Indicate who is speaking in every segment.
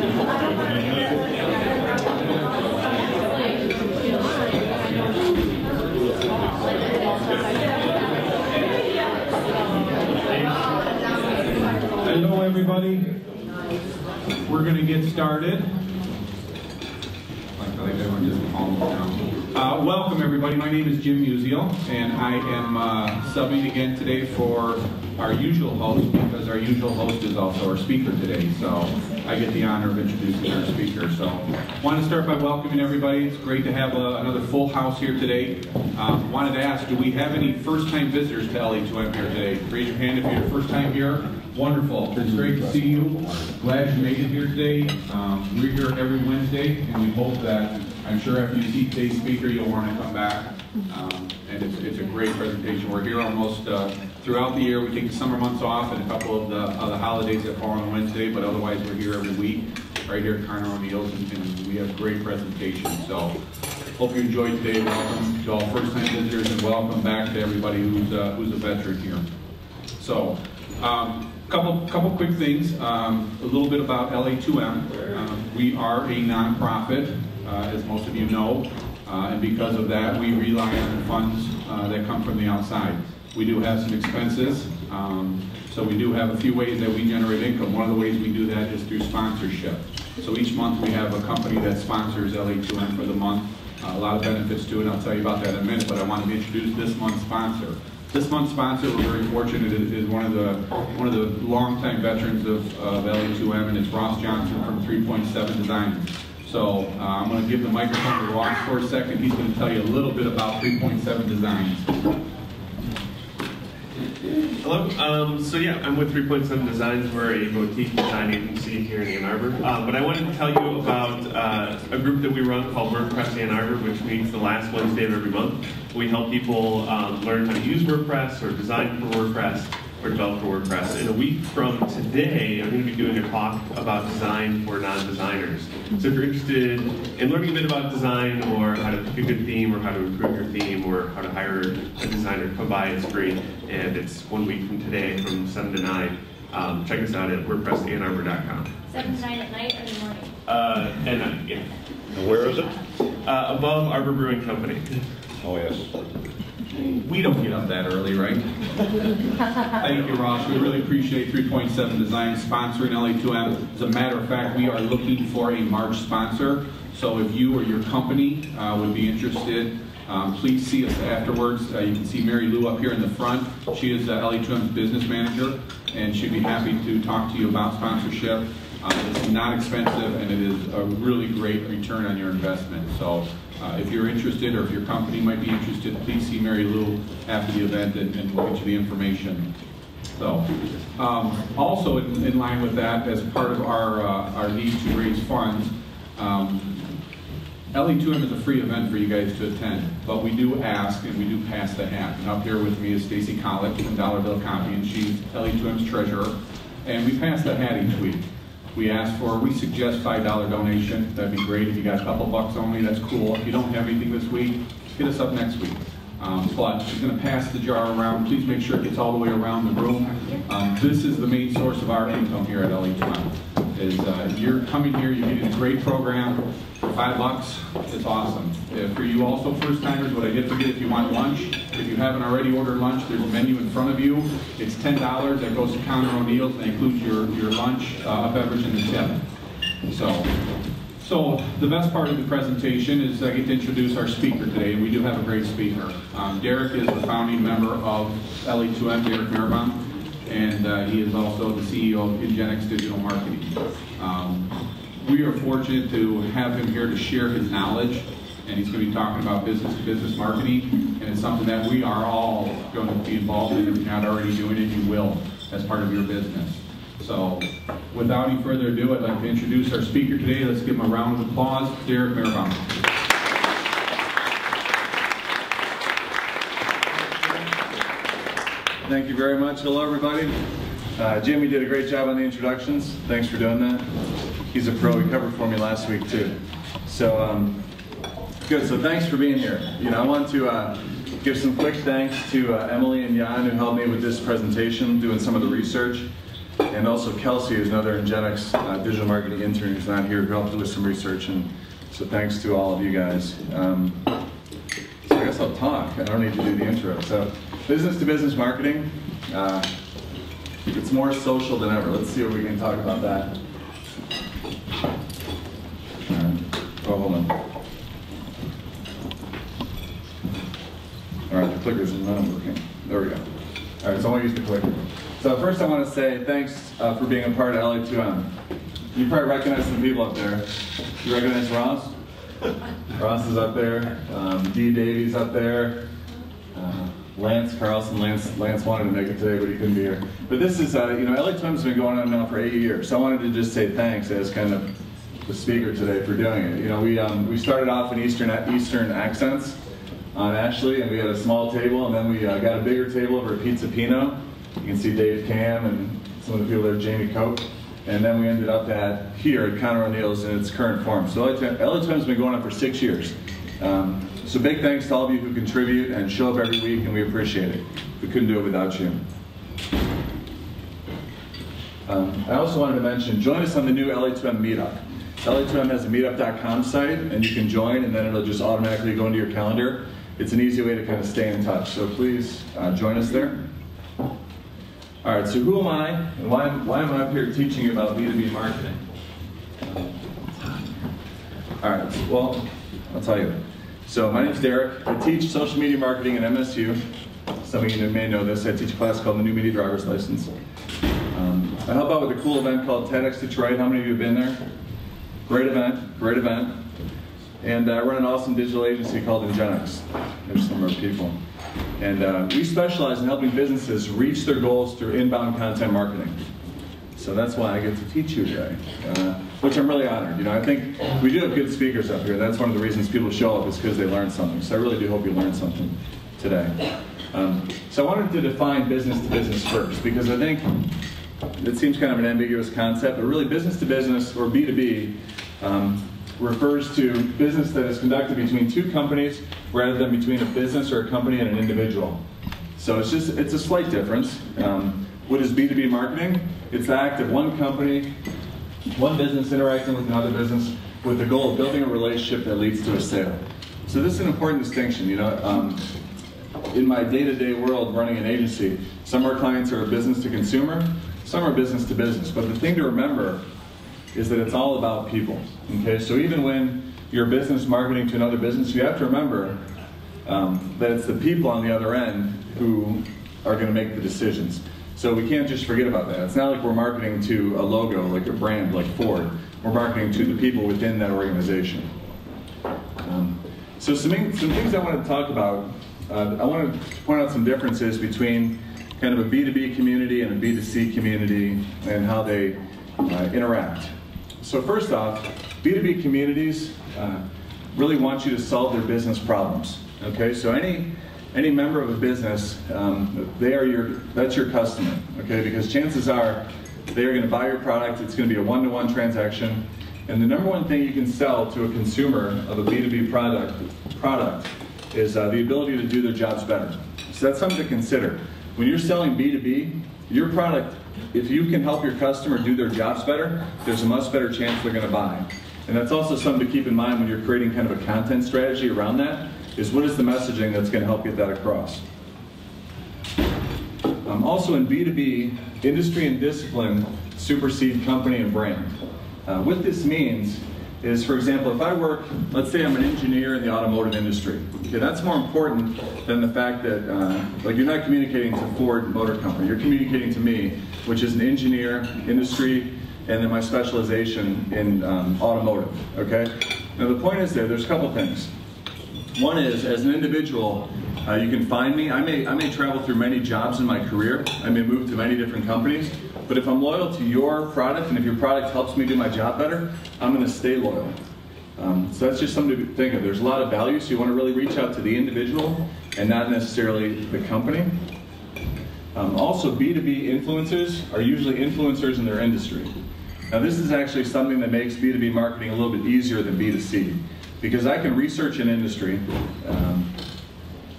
Speaker 1: Hello, everybody. We're going to get started. Welcome, everybody. My name is Jim Musial, and I am subbing again today for our usual host, because our usual host is also our speaker today. So I get the honor of introducing our speaker. So I want to start by welcoming everybody. It's great to have another full house here today. Wanted to ask, do we have any first-time visitors to LA2M here today? Raise your hand if you're your first time here. Wonderful. It's great to see you. Glad you made it here today. We're here every Wednesday, and we hope that, I'm sure after you see today's speaker, you'll want to come back. And it's a great presentation. We're here almost throughout the year. We take the summer months off and a couple of the holidays that fall on Wednesday, but otherwise we're here every week, right here at Conor O'Neill's, and we have great presentations. So hope you enjoyed today. Welcome to all first-time visitors, and welcome back to everybody who's a veteran here. So, couple quick things. A little bit about LA2M. We are a nonprofit, as most of you know, and because of that, we rely on funds that come from the outside. We do have some expenses, so we do have a few ways that we generate income. One of the ways we do that is through sponsorship. So each month we have a company that sponsors LA2M for the month. A lot of benefits to it. I'll tell you about that in a minute, but I wanted to introduce this month's sponsor. This month's sponsor, we're very fortunate, is one of the longtime veterans of LA2M, and it's Ross Johnson from 3.7 Design. So I'm going to give the microphone to Ross for a second. He's going to tell you a little bit about 3.7 Designs.
Speaker 2: Hello. So yeah, I'm with 3.7 Designs. We're a boutique design agency here in Ann Arbor. But I wanted to tell you about a group that we run called WordPress Ann Arbor, which meets the last Wednesday of every month. We help people learn how to use WordPress, or design for WordPress, or develop for WordPress. In a week from today, I'm going to be doing a talk about design for non-designers. So if you're interested in learning a bit about design, or how to pick a good theme, or how to improve your theme, or how to hire a designer, come by. It's free, and it's 1 week from today from 7 to 9. Check us out at WordPressAnnArbor.com.
Speaker 3: 7 to 9 at night or in the morning?
Speaker 2: At night, yeah.
Speaker 4: And where is it?
Speaker 2: Above Arbor Brewing Company.
Speaker 4: Oh, yes.
Speaker 1: We don't get up that early, right? Thank you, Ross. We really appreciate 3.7 Design sponsoring LA2M. As a matter of fact, we are looking for a March sponsor. So if you or your company would be interested, please see us afterwards. You can see Mary Lou up here in the front. She is LA2M's business manager, and she'd be happy to talk to you about sponsorship. It's not expensive, and it is a really great return on your investment. So if you're interested, or if your company might be interested, please see Mary Lou after the event, and we'll get you the information. So also in line with that, as part of our need to raise funds, LA2M is a free event for you guys to attend, but we do ask, and we do pass the hat. And up here with me is Stacy Collett from Dollar Bill Copy, and she's LA2M's treasurer. And we pass the hat each week. We suggest $5 donation. That'd be great. If you got a couple bucks only, that's cool. If you don't have anything this week, hit us up next week. But she's going to pass the jar around. Please make sure it gets all the way around the room. This is the main source of our income here at LA2M. If you're coming here, you're getting a great program for $5. It's awesome. For you also first-timers, what I did forget, if you want lunch, if you haven't already ordered lunch, there's a menu in front of you. It's $10. That goes to Conor O'Neill's, and includes your lunch, a beverage, and a tip. So the best part of the presentation is I get to introduce our speaker today, and we do have a great speaker. Derek is the founding member of LA2M, Derek Mehraban, and he is also the CEO of Ingenex Digital Marketing. We are fortunate to have him here to share his knowledge, and he's going to be talking about business-to-business marketing, and it's something that we are all going to be involved in. If you're not already doing it, you will, as part of your business. So, without any further ado, I'd like to introduce our speaker today. Let's give him a round of applause, Derek Mehraban.
Speaker 5: Thank you very much. Hello, everybody. Jimmy did a great job on the introductions. Thanks for doing that. He's a pro. He covered for me last week, too. So, good. So, thanks for being here. I want to give some quick thanks to Emily and Jan, who helped me with this presentation, doing some of the research. And and also Kelsey is another Ingenex digital marketing intern who's not here, who helped with some research, and so thanks to all of you guys. So I guess I'll talk. I don't need to do the intro. So business-to-business marketing, it's more social than ever. Let's see if we can talk about that. Oh, hold on. All right, the clicker's not working. There we go. All right, so I want to use the clicker. So first I want to say thanks for being a part of LA2M. You probably recognize some people up there. You recognize Ross? Ross is up there. Dee Davies up there. Lance Carlson. Lance wanted to make it today, but he couldn't be here. But this is, LA2M's been going on now for 8 years. So I wanted to just say thanks as kind of the speaker today for doing it. We started off in Eastern accents on Ashley, and we had a small table, and then we got a bigger table over at Pizza Pino. You can see Dave Cam and some of the people there, Jamie Cope. And then we ended up here at Conor O'Neill's in its current form. So LA2M's been going on for 6 years. So big thanks to all of you who contribute and show up every week, and we appreciate it. We couldn't do it without you. I also wanted to mention, join us on the new LA2M meetup. LA2M has a meetup.com site, and you can join, and then it'll just automatically go into your calendar. It's an easy way to kind of stay in touch. So please join us there. All right, so who am I, and why am I up here teaching you about B2B marketing? All right, well, I'll tell you. So my name's Derek. I teach social media marketing at MSU. Some of you may know this. I teach a class called the New Media Driver's License. I help out with a cool event called TEDx Detroit. How many of you have been there? Great event, great event. And I run an awesome digital agency called Ingenex. There's some of our people. And we specialize in helping businesses reach their goals through inbound content marketing. So that's why I get to teach you today, which I'm really honored. I think we do have good speakers up here. That's one of the reasons people show up is because they learn something. So I really do hope you learned something today. So I wanted to define business to business first, because I think it seems kind of an ambiguous concept, but really business to business, or B2B, refers to business that is conducted between two companies rather than between a business or a company and an individual. So it's a slight difference. What is B2B marketing? It's the act of one company, one business interacting with another business with the goal of building a relationship that leads to a sale. So this is an important distinction. In my day-to-day world running an agency, some of our clients are business to consumer, some are business to business. But the thing to remember is that it's all about people. Okay, so even when you're business marketing to another business, you have to remember that it's the people on the other end who are going to make the decisions. So we can't just forget about that. It's not like we're marketing to a logo, like a brand, like Ford. We're marketing to the people within that organization. So some things I want to talk about. I want to point out some differences between kind of a B2B community and a B2C community and how they interact. So first off, B2B communities really want you to solve their business problems. Okay, so any member of a business, that's your customer. Okay, because chances are they are going to buy your product. It's going to be a one-to-one transaction, and the number one thing you can sell to a consumer of a B2B product is the ability to do their jobs better. So that's something to consider. When you're selling B2B, your product, if you can help your customer do their jobs better, there's a much better chance they're going to buy. And that's also something to keep in mind when you're creating kind of a content strategy around that, is what is the messaging that's going to help get that across. Also in B2B, industry and discipline supersede company and brand. What this means is, for example, if I work, let's say I'm an engineer in the automotive industry. Okay, that's more important than the fact that, like, you're not communicating to Ford Motor Company, you're communicating to me, which is an engineer, industry, and then my specialization in automotive, okay? Now the point is there's a couple things. One is, as an individual, you can find me. I may travel through many jobs in my career. I may move to many different companies. But if I'm loyal to your product, and if your product helps me do my job better, I'm going to stay loyal. So that's just something to think of. There's a lot of value, so you want to really reach out to the individual and not necessarily the company. Also, B2B influencers are usually influencers in their industry. Now this is actually something that makes B2B marketing a little bit easier than B2C. Because I can research an industry,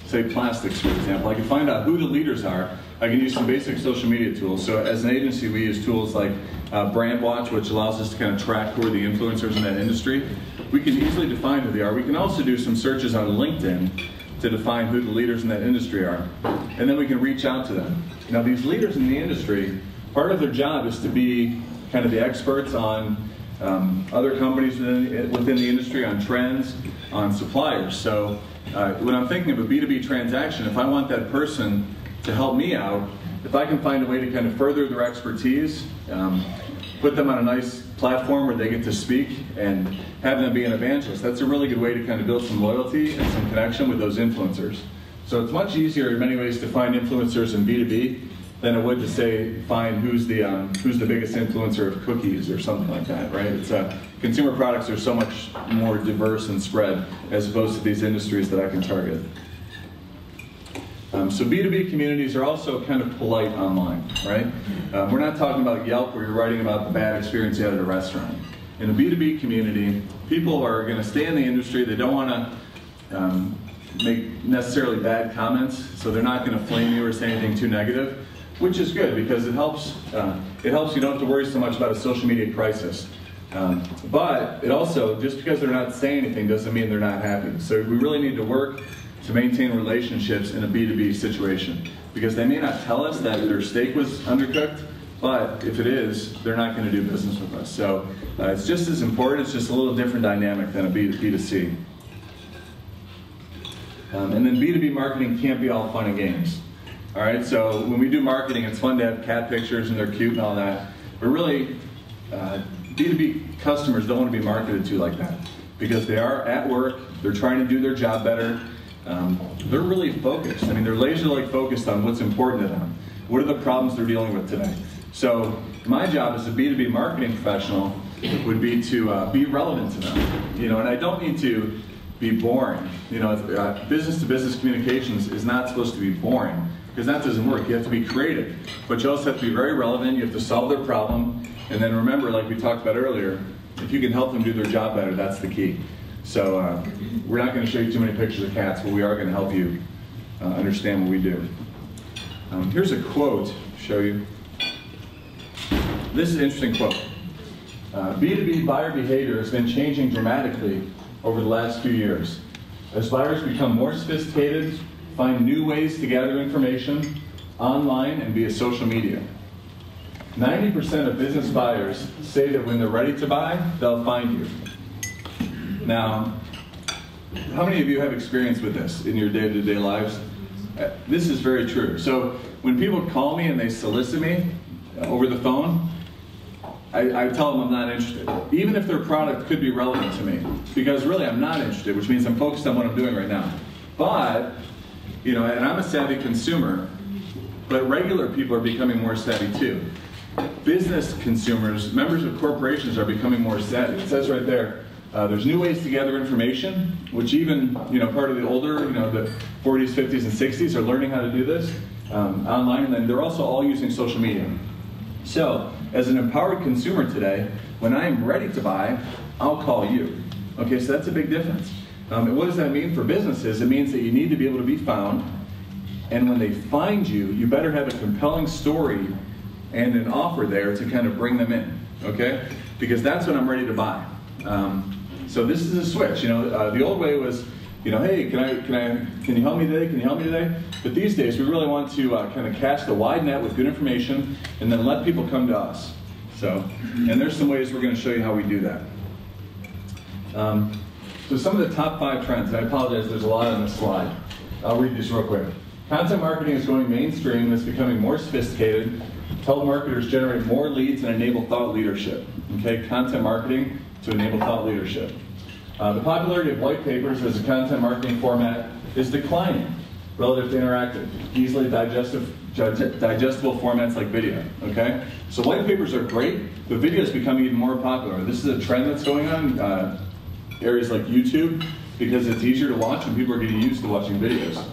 Speaker 5: say plastics for example, I can find out who the leaders are, I can use some basic social media tools. So as an agency, we use tools like Brand Watch, which allows us to kind of track who are the influencers in that industry. We can easily define who they are. We can also do some searches on LinkedIn to define who the leaders in that industry are. And then we can reach out to them. Now these leaders in the industry, part of their job is to be kind of the experts on other companies within the industry, on trends, on suppliers. So when I'm thinking of a B2B transaction, if I want that person to help me out, if I can find a way to kind of further their expertise, put them on a nice platform where they get to speak and have them be an evangelist, that's a really good way to kind of build some loyalty and some connection with those influencers. So it's much easier in many ways to find influencers in B2B than it would to say find who's the biggest influencer of cookies or something like that, right? It's consumer products are so much more diverse and spread as opposed to these industries that I can target. So B2B communities are also kind of polite online, right? We're not talking about Yelp where you're writing about the bad experience you had at a restaurant. In a B2B community, people are going to stay in the industry. They don't want to make necessarily bad comments, so they're not going to flame you or say anything too negative, which is good because it helps you don't have to worry so much about a social media crisis. But it also, just because they're not saying anything doesn't mean they're not happy. So we really need to work to maintain relationships in a B2B situation, because they may not tell us that their steak was undercooked, but if it is, they're not going to do business with us. So it's just as important, it's just a little different dynamic than a B2C. And then B2B marketing can't be all fun and games. All right, so when we do marketing, it's fun to have cat pictures and they're cute and all that, but really, B2B customers don't want to be marketed to like that, because they are at work, they're trying to do their job better. They're really focused. I mean, they're laser-like focused on what's important to them. What are the problems they're dealing with today? So my job as a B2B marketing professional would be to be relevant to them. You know, and I don't need to be boring. You know, business-to-business communications is not supposed to be boring, because that doesn't work. You have to be creative, but you also have to be very relevant. You have to solve their problem, and then remember, like we talked about earlier, if you can help them do their job better, that's the key. So we're not going to show you too many pictures of cats, but we are going to help you understand what we do. Here's a quote to show you. This is an interesting quote. B2B buyer behavior has been changing dramatically over the last few years. As buyers become more sophisticated, find new ways to gather information online and via social media. 90% of business buyers say that when they're ready to buy, they'll find you. Now, how many of you have experience with this in your day-to-day lives? This is very true. So when people call me and they solicit me over the phone, I tell them I'm not interested, even if their product could be relevant to me, because really I'm not interested, which means I'm focused on what I'm doing right now. But, you know, and I'm a savvy consumer, but regular people are becoming more savvy too. Business consumers, members of corporations are becoming more savvy. It says right there, there's new ways to gather information, which even, you know, part of the older, you know, the 40s, 50s, and 60s are learning how to do this online, and then they're also all using social media. So, as an empowered consumer today, when I'm ready to buy, I'll call you. Okay, so that's a big difference. And what does that mean for businesses? It means that you need to be able to be found, and when they find you, you better have a compelling story and an offer there to kind of bring them in, okay? Because that's when I'm ready to buy. So this is a switch. You know, the old way was, you know, hey, can you help me today? Can you help me today? But these days, we really want to kind of cast a wide net with good information, and then let people come to us. So, and there's some ways we're going to show you how we do that. So some of the top 5 trends, and I apologize, there's a lot on this slide. I'll read these real quick. Content marketing is going mainstream and it's becoming more sophisticated. Telemarketers generate more leads and enable thought leadership. Okay, content marketing to enable thought leadership. The popularity of white papers as a content marketing format is declining relative to interactive, easily digestible formats like video, okay? So white papers are great, but video is becoming even more popular. This is a trend that's going on, areas like YouTube, because it's easier to watch and people are getting used to watching videos.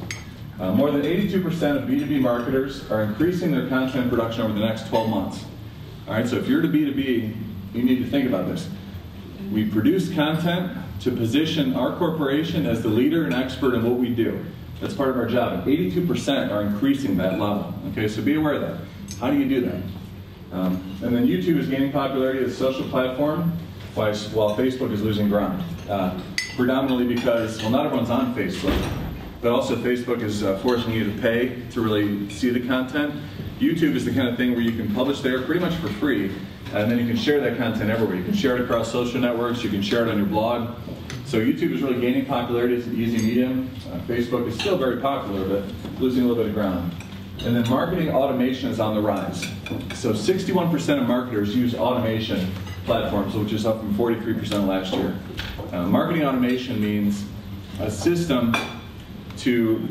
Speaker 5: More than 82% of B2B marketers are increasing their content production over the next 12 months. All right, so if you're to B2B, you need to think about this. We produce content to position our corporation as the leader and expert in what we do. That's part of our job. And 82% are increasing that level. Okay, so be aware of that. How do you do that? And then YouTube is gaining popularity as a social platform, while Facebook is losing ground. Predominantly because, well, not everyone's on Facebook, but also Facebook is forcing you to pay to really see the content. YouTube is the kind of thing where you can publish there pretty much for free, and then you can share that content everywhere. You can share it across social networks, you can share it on your blog. So YouTube is really gaining popularity as an easy medium. Facebook is still very popular, but losing a little bit of ground. And then marketing automation is on the rise. So 61% of marketers use automation platforms, which is up from 43% last year. Marketing automation means a system to,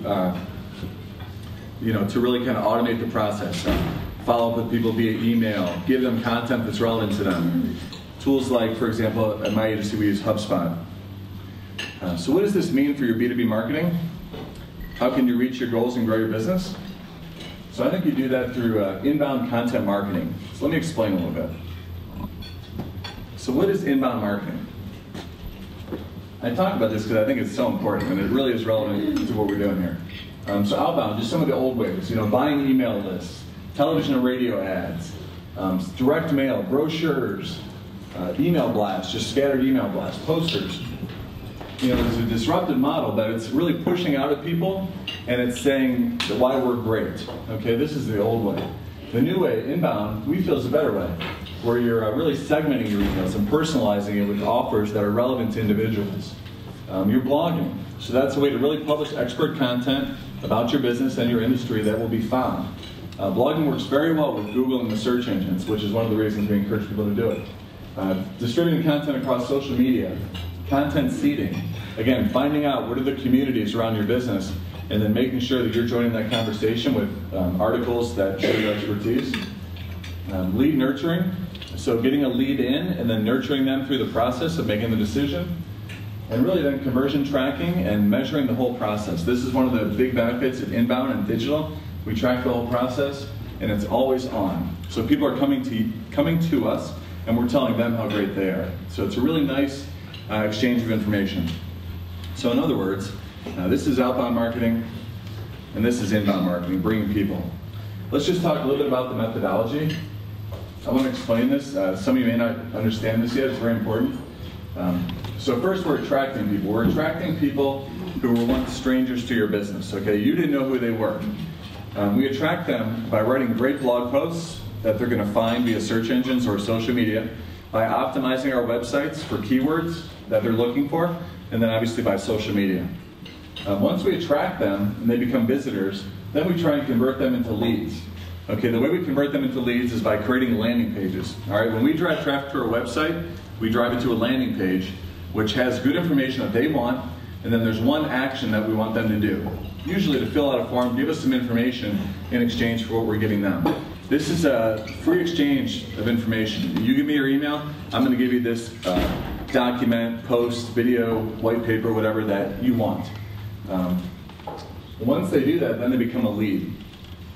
Speaker 5: to really kind of automate the process. Follow up with people via email, give them content that's relevant to them. Tools like, for example, at my agency we use HubSpot. So what does this mean for your B2B marketing? How can you reach your goals and grow your business? So I think you do that through inbound content marketing. So let me explain a little bit. So what is inbound marketing? I talk about this because I think it's so important, and it really is relevant to what we're doing here. So outbound, just some of the old ways, buying email lists, television and radio ads, direct mail, brochures, email blasts, just scattered email blasts, posters. It's a disruptive model that it's really pushing out at people, and it's saying why we're great. Okay, this is the old way. The new way, inbound, we feel is a better way, where you're really segmenting your emails and personalizing it with offers that are relevant to individuals. You're blogging, so that's a way to really publish expert content about your business and your industry that will be found. Blogging works very well with Google and the search engines, which is one of the reasons we encourage people to do it. Distributing content across social media, content seeding. Again, finding out what are the communities around your business, and then making sure that you're joining that conversation with articles that show your expertise. Lead nurturing, so getting a lead in and then nurturing them through the process of making the decision. And really then conversion tracking and measuring the whole process. This is one of the big benefits of inbound and digital. We track the whole process, and it's always on. So people are coming to us, and we're telling them how great they are. So it's a really nice exchange of information. So in other words, this is outbound marketing, and this is inbound marketing, bringing people. Let's just talk a little bit about the methodology. I want to explain this. Some of you may not understand this yet. It's very important. So first, we're attracting people. We're attracting people who were once strangers to your business. Okay, you didn't know who they were. We attract them by writing great blog posts that they're going to find via search engines or social media, by optimizing our websites for keywords that they're looking for, and then obviously by social media. Once we attract them and they become visitors, then we try and convert them into leads. Okay, the way we convert them into leads is by creating landing pages. All right, when we drive traffic to our website, we drive it to a landing page, which has good information that they want, and then there's one action that we want them to do. Usually to fill out a form, give us some information in exchange for what we're giving them. This is a free exchange of information. You give me your email, I'm going to give you this document, post, video, white paper, whatever that you want. Once they do that, then they become a lead.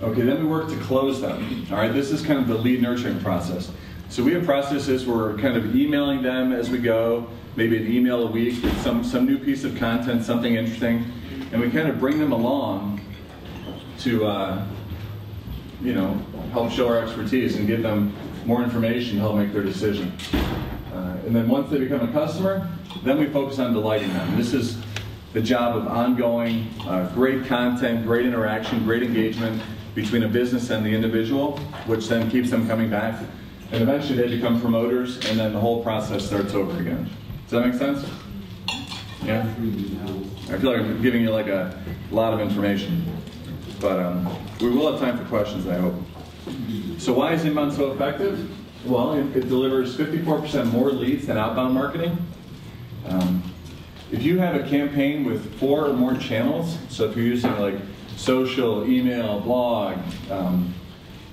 Speaker 5: Okay, then we work to close them. All right, this is kind of the lead nurturing process. So we have processes where we're kind of emailing them as we go, maybe an email a week with some new piece of content, something interesting, and we kind of bring them along to help show our expertise and give them more information to help make their decision. And then once they become a customer, then we focus on delighting them. This is the job of ongoing great content, great interaction, great engagement between a business and the individual, which then keeps them coming back. And eventually they become promoters, and then the whole process starts over again. Does that make sense? Yeah? I feel like I'm giving you like a lot of information. But we will have time for questions, I hope. So why is inbound so effective? Well, it delivers 54% more leads than outbound marketing. If you have a campaign with 4 or more channels, so if you're using like social, email, blog,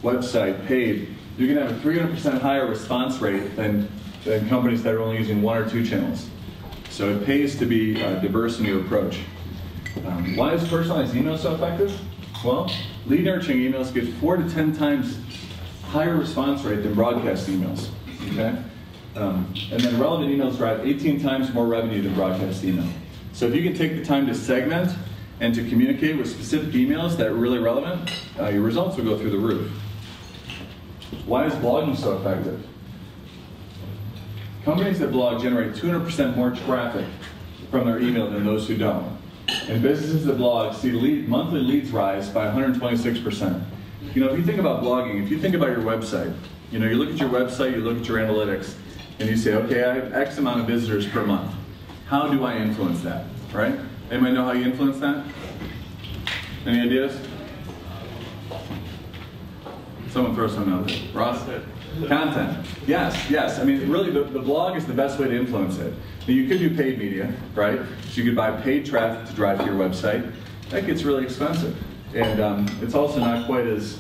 Speaker 5: website, paid, you're going to have a 300% higher response rate than companies that are only using 1 or 2 channels. So it pays to be diverse in your approach. Why is personalized email so effective? Well, lead nurturing emails get 4 to 10 times higher response rate than broadcast emails. Okay? And then relevant emails drive 18 times more revenue than broadcast email. So if you can take the time to segment and to communicate with specific emails that are really relevant, your results will go through the roof. Why is blogging so effective? Companies that blog generate 200% more traffic from their email than those who don't. And businesses that blog see monthly leads rise by 126%. You know, if you think about blogging, if you think about your website, you know, you look at your website, you look at your analytics, and you say, okay, I have X amount of visitors per month. How do I influence that, right? Anybody know how you influence that? Any ideas? Someone throw something out there. Ross? Content. Yes, yes. I mean, really, the blog is the best way to influence it. Now, you could do paid media, right? So you could buy paid traffic to drive to your website. That gets really expensive. And it's also not quite as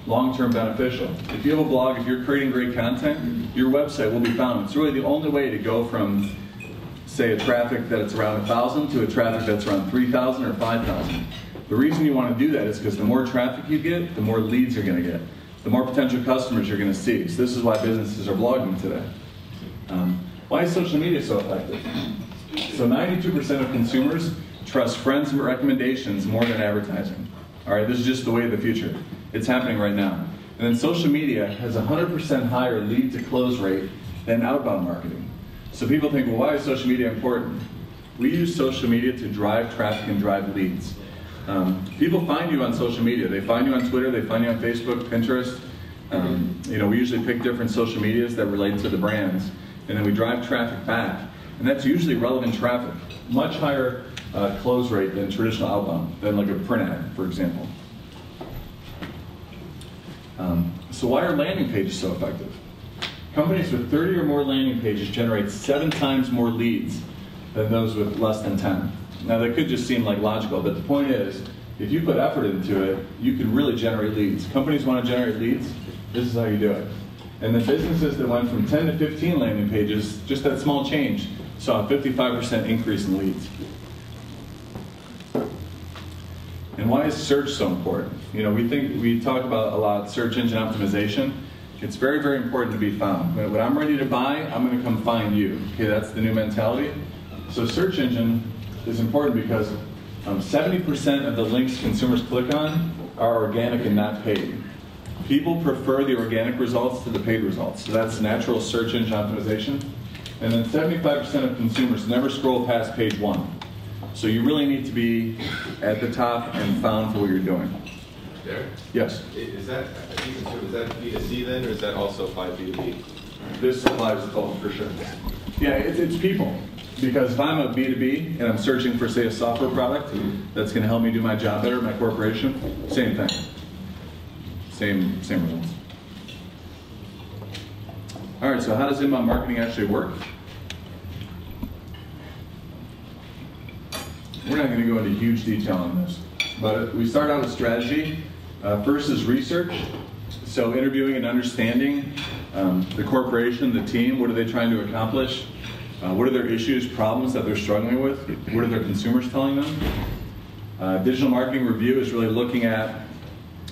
Speaker 5: long-term beneficial. If you have a blog, if you're creating great content, your website will be found. It's really the only way to go from, say, a traffic that's around 1,000 to a traffic that's around 3,000 or 5,000. The reason you want to do that is because the more traffic you get, the more leads you're going to get. The more potential customers you're going to see. So this is why businesses are blogging today. Why is social media so effective? So 92% of consumers trust friends and recommendations more than advertising. All right, this is just the way of the future. It's happening right now. And then social media has a 100% higher lead to close rate than outbound marketing. So people think, well, why is social media important? We use social media to drive traffic and drive leads. People find you on social media. They find you on Twitter, they find you on Facebook, Pinterest. You know, we usually pick different social medias that relate to the brands, and then we drive traffic back. And that's usually relevant traffic. Much higher close rate than traditional outbound, than like a print ad, for example. So why are landing pages so effective? Companies with 30 or more landing pages generate 7 times more leads than those with less than 10. Now that could just seem like logical, but the point is, if you put effort into it, you can really generate leads. Companies want to generate leads, this is how you do it. And the businesses that went from 10 to 15 landing pages, just that small change, saw a 55% increase in leads. And why is search so important? You know, we talk about a lot search engine optimization. It's very, very important to be found. When I'm ready to buy, I'm going to come find you. Okay, that's the new mentality. So search engine is important because 70% of the links consumers click on are organic and not paid. People prefer the organic results to the paid results. So that's natural search engine optimization. And then 75% of consumers never scroll past page 1. So you really need to be at the top and found for what you're doing.
Speaker 4: Derek?
Speaker 5: Yes?
Speaker 4: Is that B2C then, or is that also apply B2B?
Speaker 5: This applies to both for sure. Yeah, it's people. Because if I'm a B2B and I'm searching for, say, a software product that's going to help me do my job better at my corporation, same thing. Same results. All right, so how does inbound marketing actually work? We're not going to go into huge detail on this, but we start out with strategy. First is research. So interviewing and understanding the corporation, the team, what are they trying to accomplish? What are their issues, problems that they're struggling with? What are their consumers telling them? Digital marketing review is really looking at,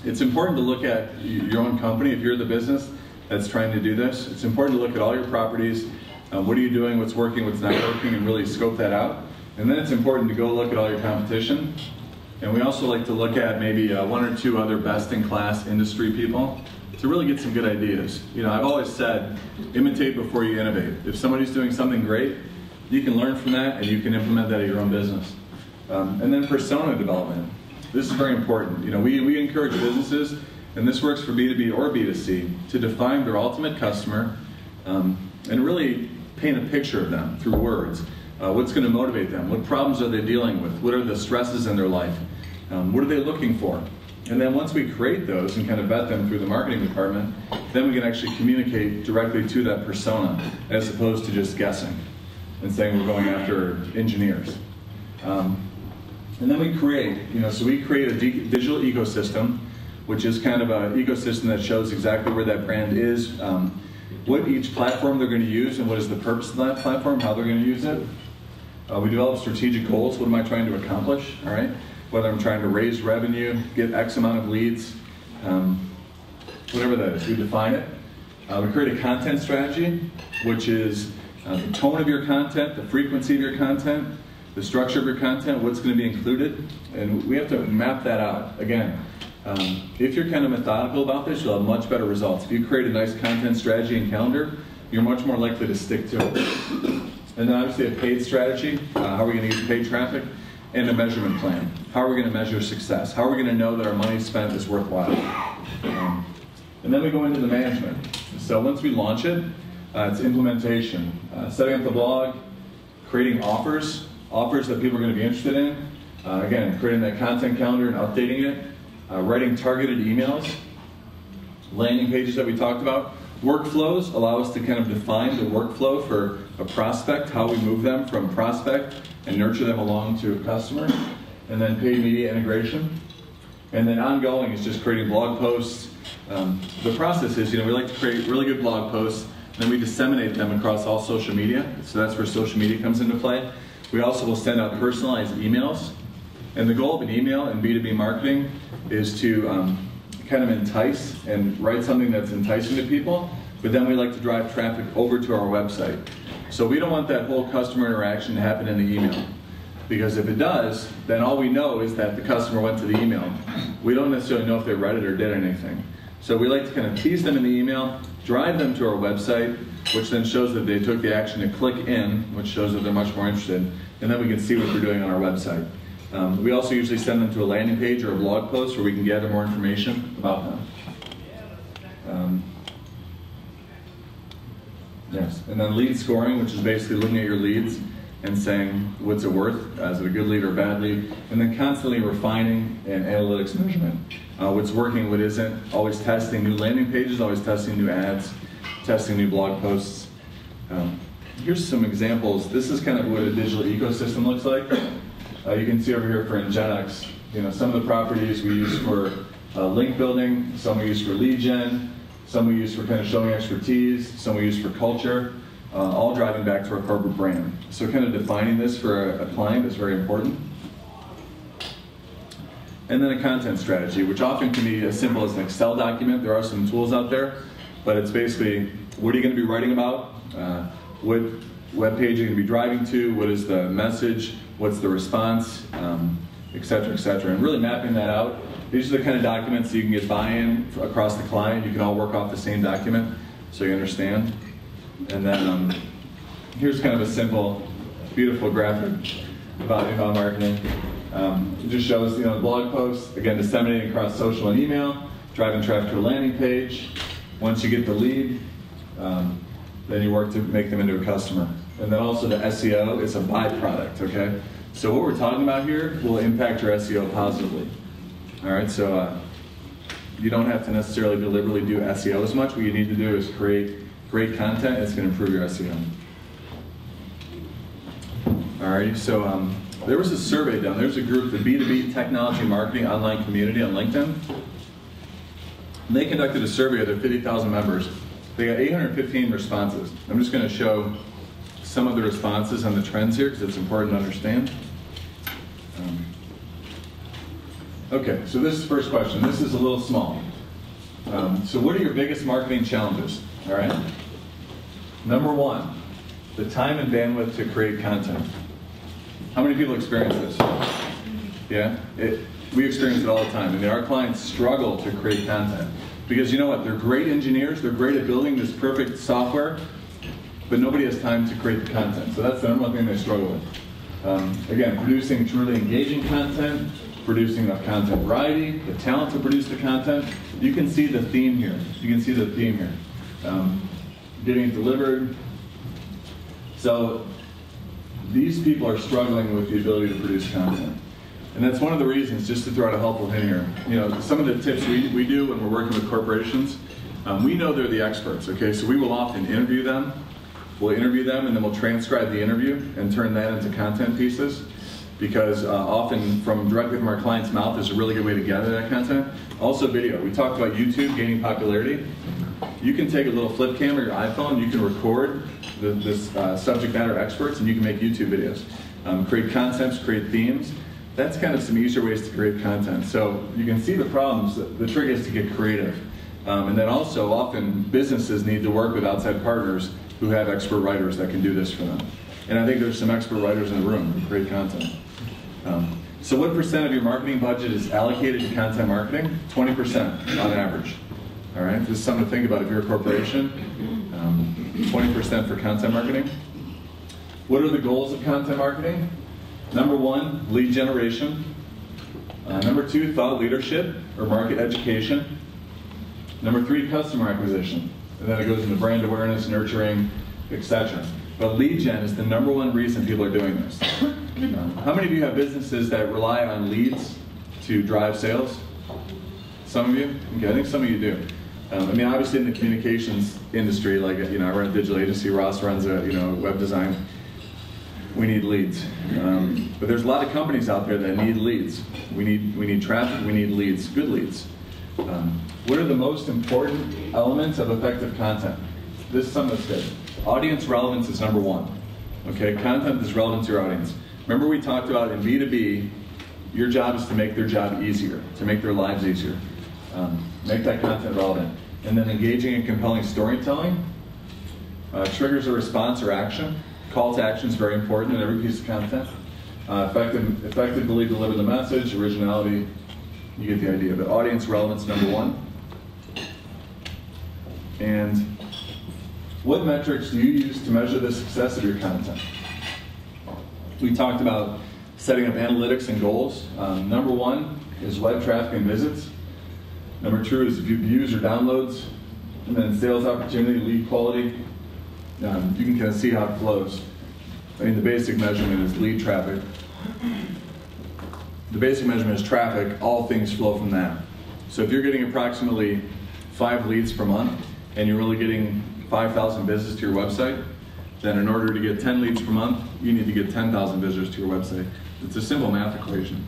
Speaker 5: it's important to look at your own company. If you're the business that's trying to do this, it's important to look at all your properties. What are you doing, what's working, what's not working, and really scope that out. And then it's important to go look at all your competition. And we also like to look at maybe 1 or 2 other best-in-class industry people to really get some good ideas. You know, I've always said, imitate before you innovate. If somebody's doing something great, you can learn from that and you can implement that at your own business. And then persona development. This is very important. You know, we encourage businesses, and this works for B2B or B2C, to define their ultimate customer and really paint a picture of them through words. What's going to motivate them? What problems are they dealing with? What are the stresses in their life? What are they looking for? And then once we create those and kind of vet them through the marketing department, then we can actually communicate directly to that persona as opposed to just guessing and saying we're going after engineers. And then we create, so we create a digital ecosystem, which is kind of an ecosystem that shows exactly where that brand is, what each platform they're going to use and what is the purpose of that platform, how they're going to use it. We develop strategic goals. What am I trying to accomplish, all right? Whether I'm trying to raise revenue, get X amount of leads, whatever that is, we define it. We create a content strategy, which is the tone of your content, the frequency of your content, the structure of your content, what's going to be included, and we have to map that out. Again, if you're kind of methodical about this, you'll have much better results. If you create a nice content strategy and calendar, you're much more likely to stick to it. And then obviously a paid strategy, how are we going to get paid traffic, and a measurement plan. How are we going to measure success? How are we going to know that our money spent is worthwhile? And then we go into the management. So once we launch it, it's implementation. Setting up the blog, creating offers that people are going to be interested in. Again, creating that content calendar and updating it. Writing targeted emails. Landing pages that we talked about. Workflows allow us to kind of define the workflow for a prospect, how we move them from prospect and nurture them along to a customer. And then paid media integration. And then ongoing is just creating blog posts. The process is, we like to create really good blog posts, then we disseminate them across all social media. So that's where social media comes into play. We also will send out personalized emails. And the goal of an email in B2B marketing is to kind of entice and write something that's enticing to people, but then we like to drive traffic over to our website. So we don't want that whole customer interaction to happen in the email. Because if it does, then all we know is that the customer went to the email. We don't necessarily know if they read it or did anything. So we like to kind of tease them in the email, drive them to our website, which then shows that they took the action to click in, which shows that they're much more interested, and then we can see what they're doing on our website. We also usually send them to a landing page or a blog post where we can gather more information about them. Yes, and then lead scoring, which is basically looking at your leads and saying, what's it worth? Is it a good lead or a bad lead? And then constantly refining and analytics measurement. What's working, what isn't, always testing new landing pages, always testing new ads, testing new blog posts. Here's some examples. This is kind of what a digital ecosystem looks like. You can see over here for Ingenex, some of the properties we use for link building, some we use for lead gen, some we use for kind of showing expertise, some we use for culture, all driving back to our corporate brand. So kind of defining this for a client is very important. And then a content strategy, which often can be as simple as an Excel document. There are some tools out there, but it's basically, what are you going to be writing about? What web page are you going to be driving to? What is the message? What's the response? Et cetera, et cetera. And really mapping that out. These are the kind of documents that you can get buy-in across the client. You can all work off the same document so you understand. And then here's kind of a simple, beautiful graphic about inbound marketing. It just shows, blog posts, again, disseminating across social and email, driving traffic to a landing page. Once you get the lead, then you work to make them into a customer. And then also the SEO is a byproduct, okay? So what we're talking about here will impact your SEO positively. All right, so you don't have to necessarily deliberately do SEO as much. What you need to do is create great content. It's going to improve your SEO. All right, so there was a survey done. There's a group, the B2B Technology Marketing Online Community on LinkedIn. And they conducted a survey of their 50,000 members. They got 815 responses. I'm just going to show some of the responses on the trends here because it's important to understand. Okay, so this is the first question. This is a little small. So what are your biggest marketing challenges? All right. Number one, the time and bandwidth to create content. How many people experience this? Yeah? We experience it all the time. I mean, our clients struggle to create content. Because you know what? They're great engineers. They're great at building this perfect software. But nobody has time to create the content. So that's the number one thing they struggle with. Again, producing truly engaging content, producing enough content variety, the talent to produce the content. You can see the theme here. You can see the theme here. Getting it delivered. So these people are struggling with the ability to produce content. And that's one of the reasons, just to throw out a helpful hint here, some of the tips we do when we're working with corporations, we know they're the experts, okay? So we will often interview them. We'll interview them and then we'll transcribe the interview and turn that into content pieces. Because often directly from our client's mouth is a really good way to gather that content. Also video. We talked about YouTube gaining popularity. You can take a little flip camera or your iPhone, you can record this subject matter experts and you can make YouTube videos. Create concepts, create themes. That's kind of some easier ways to create content. So you can see the problems. The trick is to get creative. And then also often businesses need to work with outside partners who have expert writers that can do this for them. And I think there's some expert writers in the room who create content. So what percent of your marketing budget is allocated to content marketing? 20% on average. All right, this is something to think about if you're a corporation. 20% for content marketing. What are the goals of content marketing? Number 1, lead generation. Number 2, thought leadership or market education. Number 3, customer acquisition. And then it goes into brand awareness, nurturing, etc. But lead gen is the number 1 reason people are doing this. How many of you have businesses that rely on leads to drive sales? Some of you? Okay, I think some of you do. I mean, obviously in the communications industry, like, I run a digital agency, Ross runs a, web design. We need leads. But there's a lot of companies out there that need leads. We need traffic, we need leads, good leads. What are the most important elements of effective content? This is something that's good. Audience relevance is number 1. Okay, content is relevant to your audience. Remember we talked about in B2B, your job is to make their job easier, to make their lives easier. Make that content relevant. And then engaging and compelling storytelling triggers a response or action. Call to action is very important in every piece of content. Effectively deliver the message, originality, you get the idea. But audience relevance, number 1. And what metrics do you use to measure the success of your content? We talked about setting up analytics and goals. Number 1 is web traffic and visits. Number 2 is views or downloads. And then sales opportunity, lead quality. You can kind of see how it flows. I mean, the basic measurement is lead traffic. The basic measurement is traffic. All things flow from that. So if you're getting approximately 5 leads per month and you're only getting 5,000 visits to your website, then in order to get 10 leads per month, you need to get 10,000 visitors to your website. It's a simple math equation.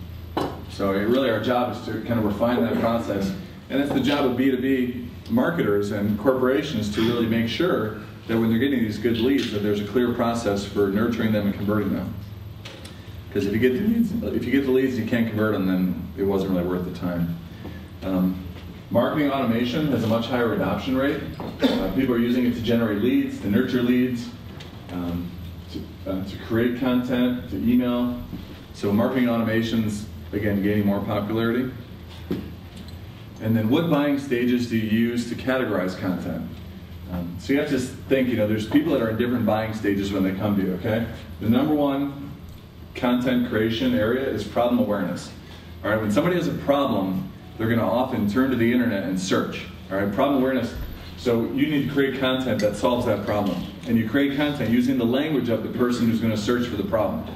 Speaker 5: So really our job is to kind of refine that process. And it's the job of B2B marketers and corporations to really make sure that when they're getting these good leads, that there's a clear process for nurturing them and converting them. Because if you get the leads, you can't convert them, then it wasn't really worth the time. Marketing automation has a much higher adoption rate. People are using it to generate leads, to nurture leads, to create content, to email. So marketing automation's, again, gaining more popularity. And then what buying stages do you use to categorize content? So you have to think, there's people that are in different buying stages when they come to you, okay? The number 1 content creation area is problem awareness. All right, when somebody has a problem, they're going to often turn to the internet and search. All right, problem awareness. So you need to create content that solves that problem. And you create content using the language of the person who's going to search for the problem.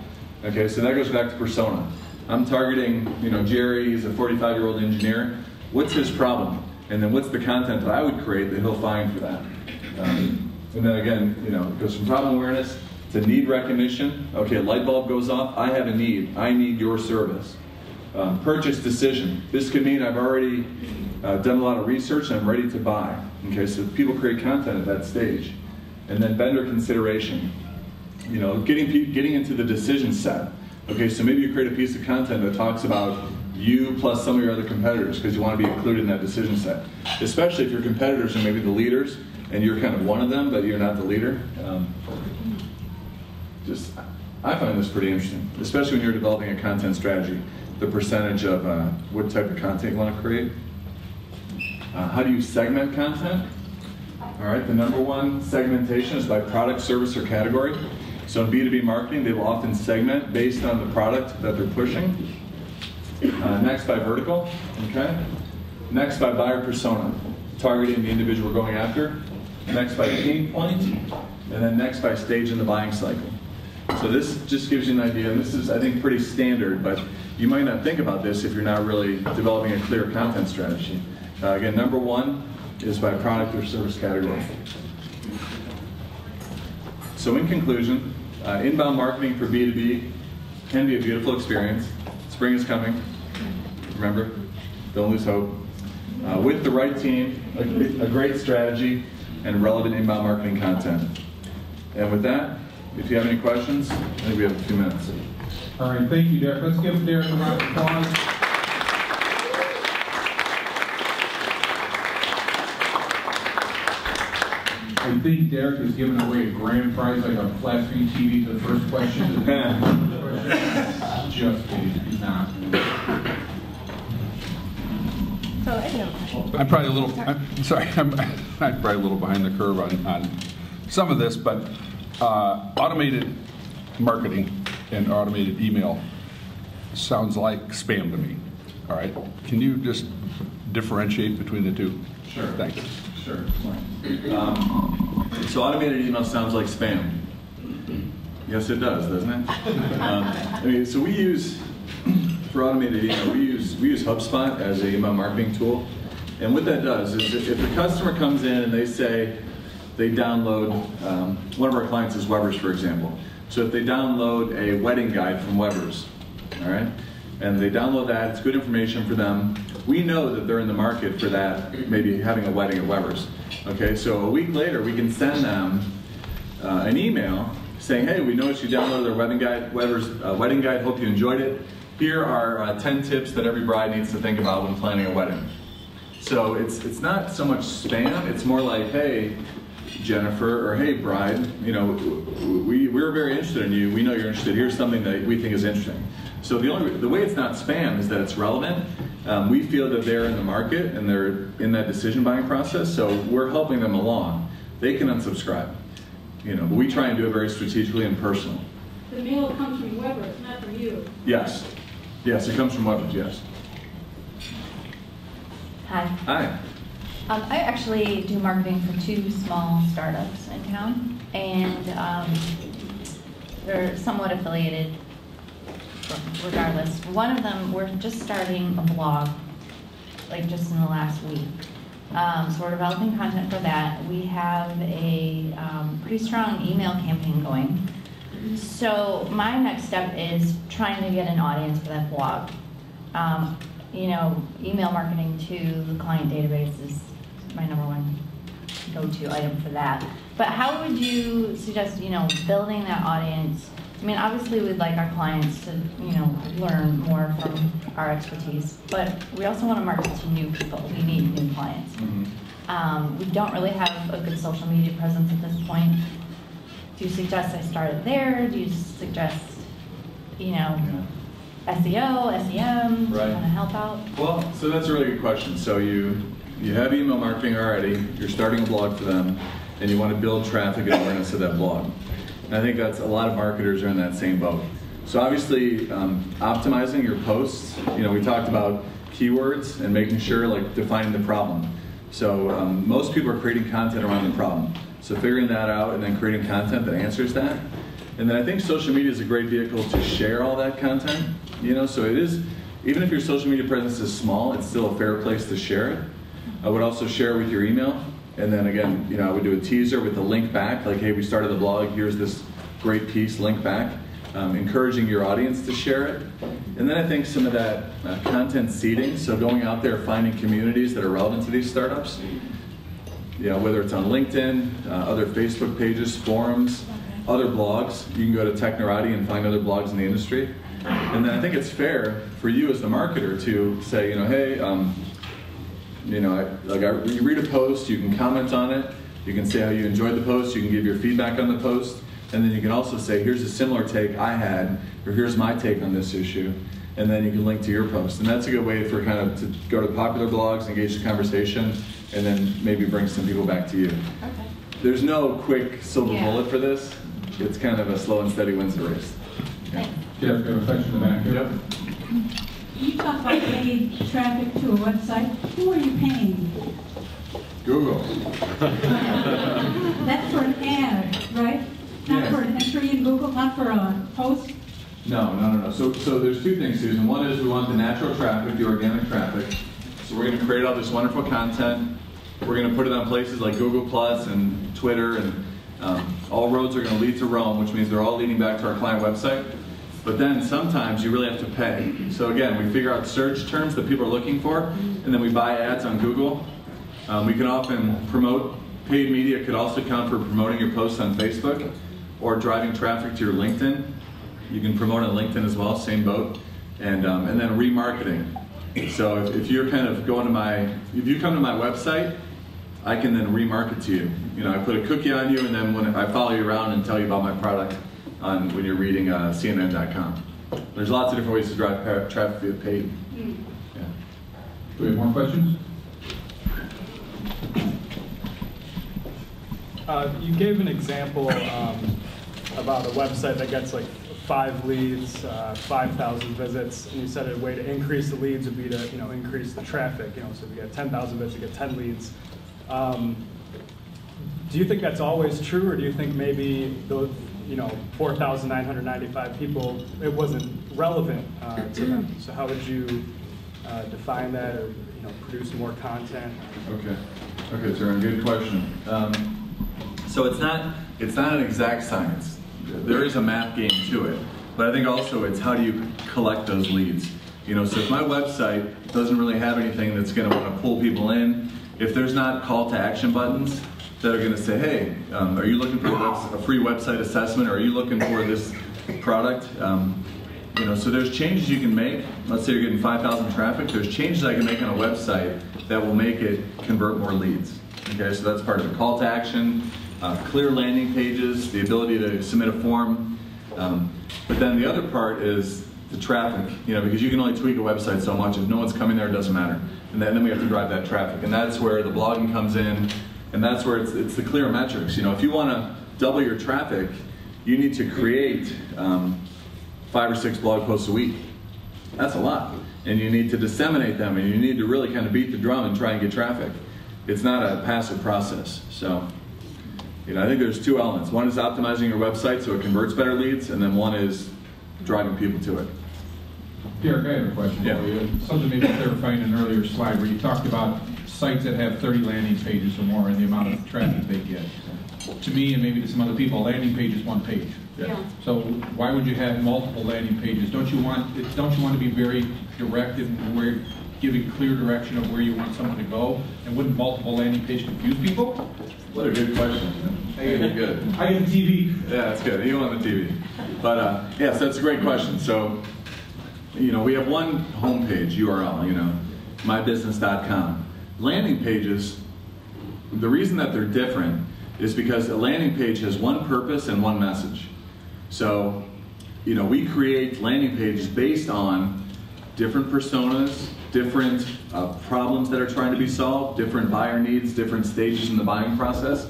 Speaker 5: Okay, so that goes back to persona. I'm targeting, Jerry, he's a 45-year-old engineer. What's his problem? And then what's the content that I would create that he'll find for that? And then again, it goes from problem awareness to need recognition. Okay, light bulb goes off. I have a need. I need your service. Purchase decision. This could mean I've already done a lot of research and I'm ready to buy. Okay, so people create content at that stage. And then vendor consideration. Getting into the decision set. Okay, so maybe you create a piece of content that talks about you plus some of your other competitors because you want to be included in that decision set. Especially if your competitors are maybe the leaders and you're kind of one of them, but you're not the leader. I find this pretty interesting, especially when you're developing a content strategy. The percentage of what type of content you want to create. How do you segment content? All right, the number 1 segmentation is by product, service, or category. So in B2B marketing, they will often segment based on the product that they're pushing. Next by vertical, okay? Next by buyer persona, targeting the individual we're going after. Next by pain point, and then next by stage in the buying cycle. So this just gives you an idea, and this is, I think, pretty standard, but you might not think about this if you're not really developing a clear content strategy. Again, number 1 is by product or service category. So in conclusion, inbound marketing for B2B can be a beautiful experience. Spring is coming. Remember, don't lose hope. With the right team, a great strategy, and relevant inbound marketing content. And with that, if you have any questions, I think we have a few minutes.
Speaker 1: All right, thank you, Derek. Let's give Derek a round of applause. I think Derek is giving away a grand prize, like a flat screen TV to the first question. Just kidding, he's not.
Speaker 6: I'm probably a little, I'm sorry, I'm probably a little behind the curve on some of this, but automated marketing and automated email sounds like spam to me. All right, can you just differentiate between the two?
Speaker 5: Sure.
Speaker 6: Thanks.
Speaker 5: Sure. So automated email sounds like spam. Yes, it does, doesn't it? I mean, so we use, for automated email, we use HubSpot as an email marketing tool. And what that does is if a customer comes in and they say they download, one of our clients is Weber's, for example. So if they download a wedding guide from Weber's, all right, and they download that, it's good information for them. We know that they're in the market for that, maybe having a wedding at Weber's. Okay, so a week later, we can send them an email saying, hey, we noticed you downloaded their wedding guide, Weber's wedding guide, hope you enjoyed it. Here are 10 tips that every bride needs to think about when planning a wedding. So it's not so much spam, it's more like, hey, Jennifer, or hey, bride, you know, we're very interested in you. We know you're interested. Here's something that we think is interesting. So the way it's not spam is that it's relevant. We feel that they're in the market and they're in that decision buying process, so we're helping them along. They can unsubscribe, you know, but we try and do it very strategically and personal.
Speaker 3: The mail comes from Weber's, not from you.
Speaker 5: Yes. Yes, it comes from Weber's, yes.
Speaker 7: Hi.
Speaker 5: Hi.
Speaker 7: I actually do marketing for 2 small startups in town, and they're somewhat affiliated regardless. One of them, we're just starting a blog, like just in the last week. So we're developing content for that. We have a pretty strong email campaign going. So my next step is trying to get an audience for that blog. You know, email marketing to the client database is my #1 go-to item for that. But how would you suggest, you know, building that audience? I mean, obviously we'd like our clients to, you know, learn more from our expertise, but we also want to market to new people. We need new clients. Mm-hmm. We don't really have a good social media presence at this point. Do you suggest I start it there? Do you suggest, you know, SEO, SEM,
Speaker 5: right,
Speaker 7: kind of help out?
Speaker 5: Well, so that's a really good question. So you have email marketing already, you're starting a blog for them, and you want to build traffic and awareness to that blog. And I think that's a lot of marketers are in that same boat. So obviously, optimizing your posts, you know, we talked about keywords and making sure, like, defining the problem. So most people are creating content around the problem. So figuring that out and then creating content that answers that. And then I think social media is a great vehicle to share all that content, you know, so it is, even if your social media presence is small, it's still a fair place to share it. I would also share it with your email. And then again, you know, I would do a teaser with a link back, like, hey, we started the blog, here's this great piece, link back, encouraging your audience to share it. And then I think some of that content seeding, so going out there, finding communities that are relevant to these startups, you know, whether it's on LinkedIn, other Facebook pages, forums, other blogs. You can go to Technorati and find other blogs in the industry. And then I think it's fair for you as the marketer to say, you know, hey, you know, you read a post, you can comment on it, you can say how you enjoyed the post, you can give your feedback on the post, and then you can also say, here's a similar take I had, or here's my take on this issue, and then you can link to your post. And that's a good way for kind of to go to popular blogs, engage the conversation, and then maybe bring some people back to you.
Speaker 7: Okay.
Speaker 5: There's no quick silver bullet for this. It's kind of a slow and steady wins the race.
Speaker 7: Thanks.
Speaker 1: Jeff, you have a question in the back here?
Speaker 5: Yep.
Speaker 8: You talk about paid traffic to a website. Who are you paying?
Speaker 5: Google.
Speaker 8: That's for an ad, right? Not
Speaker 5: Yes.
Speaker 8: for an entry in Google, not for a post?
Speaker 5: No. So there's 2 things, Susan. One is we want the natural traffic, the organic traffic. So we're going to create all this wonderful content. We're going to put it on places like Google Plus and Twitter, and all roads are going to lead to Rome, which means they're all leading back to our client website. But then sometimes you really have to pay. So again, we figure out search terms that people are looking for, and then we buy ads on Google. We can often promote, paid media could also count for promoting your posts on Facebook or driving traffic to your LinkedIn. You can promote on LinkedIn as well, same boat. And then remarketing. So if you're kind of going to if you come to my website, I can then remarket to you. You know, I put a cookie on you, and then when I follow you around and tell you about my product when you're reading CNN.com. There's lots of different ways to drive traffic via paid. Yeah.
Speaker 1: Do we have more questions?
Speaker 9: You gave an example about a website that gets like 5 leads, 5,000 visits, and you said a way to increase the leads would be to increase the traffic. So if you get 10,000 visits, you get 10 leads. Do you think that's always true, or do you think maybe those 4,995 people, it wasn't relevant to them? So how would you define that, or produce more content?
Speaker 5: Okay, sir, good question. So it's not an exact science. There is a math game to it, but I think also it's how do you collect those leads. So if my website doesn't really have anything that's going to want to pull people in, if there's not call to action buttons that are going to say, hey, are you looking for a free website assessment, or are you looking for this product? So there's changes you can make. Let's say you're getting 5,000 traffic. There's changes I can make on a website that will make it convert more leads. Okay, so that's part of it. Call to action, clear landing pages, the ability to submit a form. But then the other part is the traffic, because you can only tweak a website so much. If no one's coming there, it doesn't matter. And then we have to drive that traffic. And that's where the blogging comes in, and that's where it's the clear metrics. If you want to double your traffic, you need to create 5 or 6 blog posts a week. That's a lot. And you need to disseminate them, and you need to really kind of beat the drum and try and get traffic. It's not a passive process. So, I think there's 2 elements. One is optimizing your website so it converts better leads, and then one is driving people to it.
Speaker 1: Derek, I have a question for you. Something maybe clarifying in an earlier slide where you talked about sites that have 30 landing pages or more and the amount of traffic they get. To me, and maybe to some other people, a landing page is 1 page.
Speaker 3: Yeah.
Speaker 1: So why would you have multiple landing pages? Don't you want to be very direct in where giving clear direction of where you want someone to go? And wouldn't multiple landing pages confuse people?
Speaker 5: What a good question. You're good.
Speaker 1: I get the TV.
Speaker 5: Yeah, that's good. You on the TV. But yes, that's a great question. So, we have one homepage URL, mybusiness.com. Landing pages, the reason that they're different is because a landing page has one purpose and one message. So, we create landing pages based on different personas, different problems that are trying to be solved, different buyer needs, different stages in the buying process,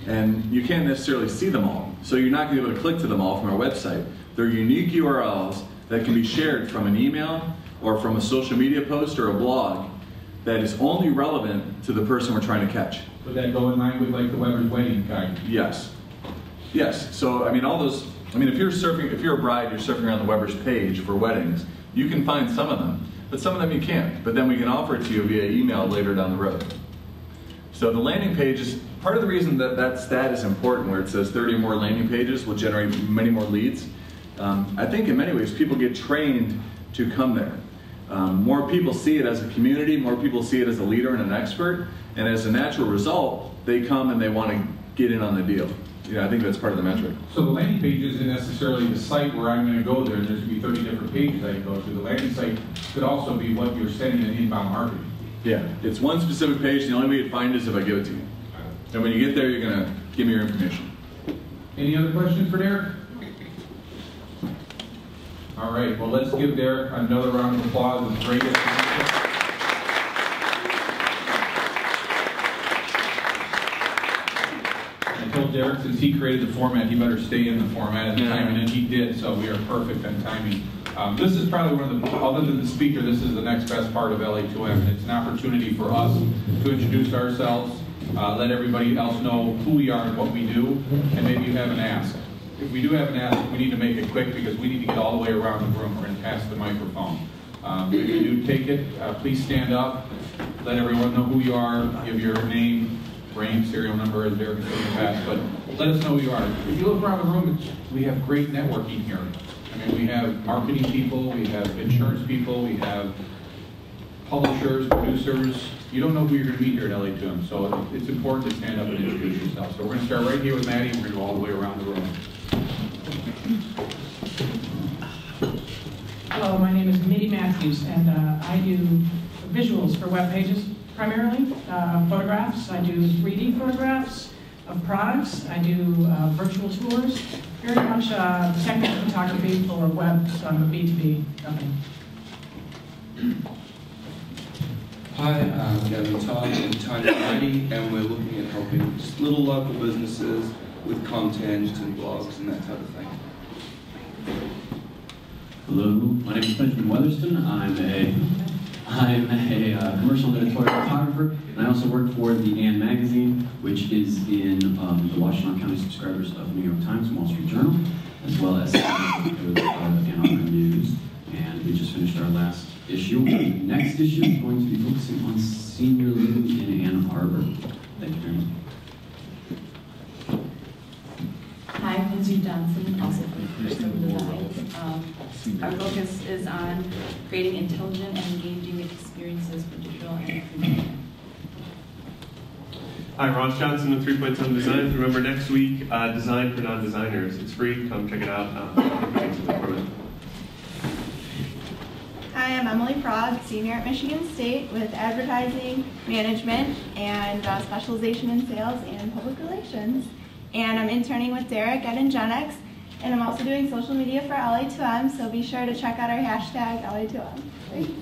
Speaker 5: and you can't necessarily see them all. So you're not going to be able to click to them all from our website. They're unique URLs that can be shared from an email or from a social media post or a blog that is only relevant to the person we're trying to catch.
Speaker 1: Would that go in line with like the Weber's wedding guide?
Speaker 5: Yes. Yes. So all those. If you're a bride, you're surfing around the Weber's page for weddings. You can find some of them, but some of them you can't. But then we can offer it to you via email later down the road. So the landing page is part of the reason that stat is important, where it says 30 or more landing pages will generate many more leads. I think in many ways people get trained to come there. More people see it as a community, more people see it as a leader and an expert, and as a natural result, they come and they want to get in on the deal. I think that's part of the metric.
Speaker 1: So the landing page isn't necessarily the site where I'm going to go there. There's going to be 30 different pages I can go to. The landing site could also be what you're sending in inbound marketing.
Speaker 5: Yeah, it's one specific page. The only way you'd find it is if I give it to you. And when you get there, you're going to give me your information.
Speaker 1: Any other questions for Derek? All right, well, let's give Derek another round of applause. It's great. I told Derek since he created the format, he better stay in the format at the time, and he did, so we are perfect on timing. This is probably one of the, other than the speaker, this is the next best part of LA2M. It's an opportunity for us to introduce ourselves, let everybody else know who we are and what we do, and maybe you have an ask. If we do have an ask, we need to make it quick because we need to get all the way around the room. We're going to pass the microphone. If you do take it, please stand up, let everyone know who you are, give your name, range, serial number, as Derek said in the past, but let us know who you are. If you look around the room, we have great networking here. We have marketing people, we have insurance people, we have publishers, producers. You don't know who you're going to meet here at LA2M, so it's important to stand up and introduce yourself. So we're going to start right here with Maddie, and we're going to go all the way around the room.
Speaker 10: Hello, my name is Mitty Matthews, and I do visuals for web pages primarily, photographs. I do 3D photographs, of products. I do virtual tours, very much technical photography for web, so I'm a B2B company.
Speaker 11: Hi, I'm Gavin Todd from Tiny Mighty, and we're looking at helping just little local businesses with content and blogs and that type of thing.
Speaker 12: Hello, my name is Benjamin Weatherston. I'm a commercial and editorial photographer, and I also work for the AN magazine, which is in the Washington County subscribers of New York Times and Wall Street Journal, as well as with Ann Arbor News. And we just finished our last issue. The next issue is going to be focusing on senior living in Ann Arbor. Thank you very much.
Speaker 13: Hi, I'm Lindsay Johnson, also from Custom Designs. Our focus is on creating intelligent and engaging experiences for digital and print media.
Speaker 2: Hi, Ross Johnson with 3.7 Designs. Remember, next week, Design for Non-Designers. It's free. Come check it out.
Speaker 14: Hi, I'm Emily Prague, senior at Michigan State with advertising, management, and specialization in sales and public relations. And I'm interning with Derek at Ingenex, and I'm also doing social media for LA2M, so be sure to check out our hashtag LA2M. Great.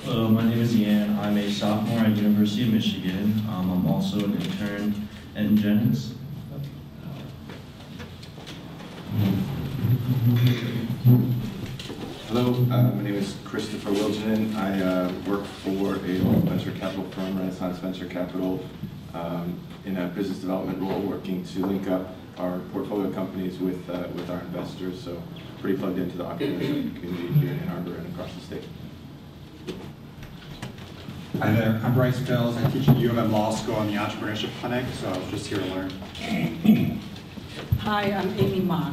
Speaker 15: Hello, my name is Ian. I'm a sophomore at University of Michigan. I'm also an intern at Ingenex.
Speaker 4: Hello, my name is Christopher Wilginen. I work for a local venture capital firm, Renaissance Venture Capital, in a business development role, working to link up our portfolio companies with our investors. So pretty plugged into the entrepreneurship community here in Ann Arbor and across the state.
Speaker 16: Hi there, I'm Bryce Bills. I teach at UMM Law School on the Entrepreneurship Clinic, so I was just here to learn.
Speaker 17: Hi, I'm Amy Ma.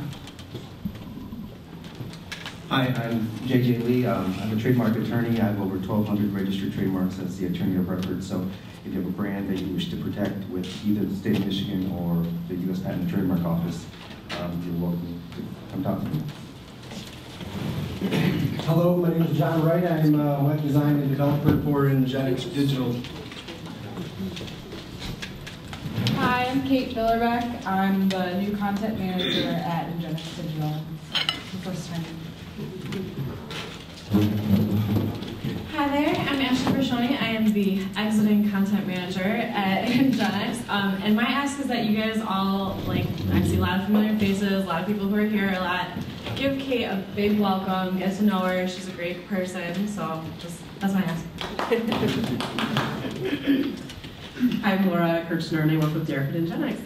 Speaker 18: Hi, I'm JJ Lee. I'm a trademark attorney. I have over 1,200 registered trademarks as the attorney of record. So if you have a brand that you wish to protect with either the state of Michigan or the U.S. Patent and Trademark Office, you're welcome to come talk to me.
Speaker 19: Hello, my name is John Wright. I'm a web design and developer for Ingenex Digital.
Speaker 20: Hi, I'm Kate Billerbeck. I'm the new content manager at Ingenex Digital. It's the first time.
Speaker 21: Hi there, I'm Ashley Bershoni. I am the exiting content manager at Ingenex. And my ask is that you guys all, I see a lot of familiar faces, a lot of people who are here a lot. Give Kate a big welcome, get to know her. She's a great person, so that's my ask.
Speaker 22: I'm Laura Kirchner, and I work with Derek at Ingenex.